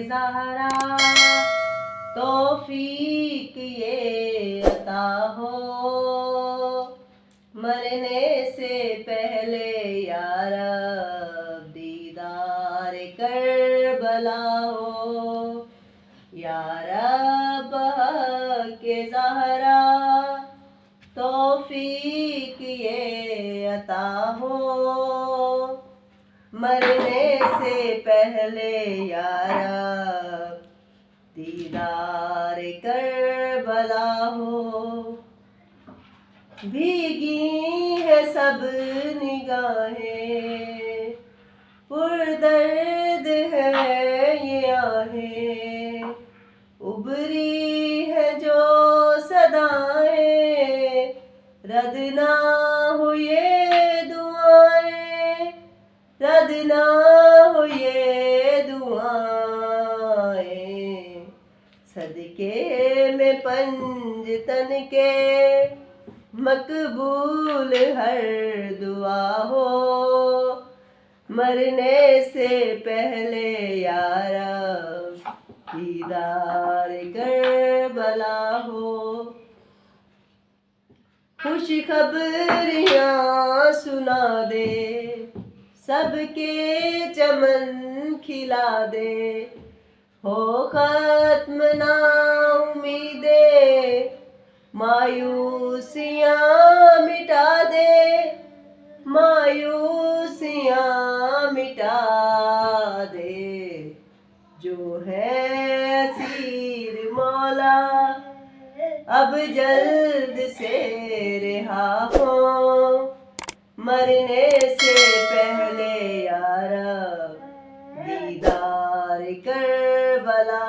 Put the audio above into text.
ज़हरा तौफीक ये अता हो, मरने से पहले या रब दीदार करबला हो। या रब के ज़हरा तौफीक ये अता हो, मरने से पहले या रब दीदार करबला हो। भीगी है सब निगाहें, पुरदर्द है ये आहें, उबरी है जो सदाएं, रद ना हो ये दुआएं, रद ना हो ये दुआएं। सदके में पंजतन के मकबूल हर दुआ हो, मरने से पहले या रब दीदार करबला हो। खुशखबरियाँ सुना दे, सबके चमन खिला दे, हो खत्म ना उम्मीदे, मायूसियाँ मिटा दे, मायूसियाँ मिटा दे। जो है असीर मौला अब जल्द से रिहा हो, मरने से पहले या रब दीदार करबला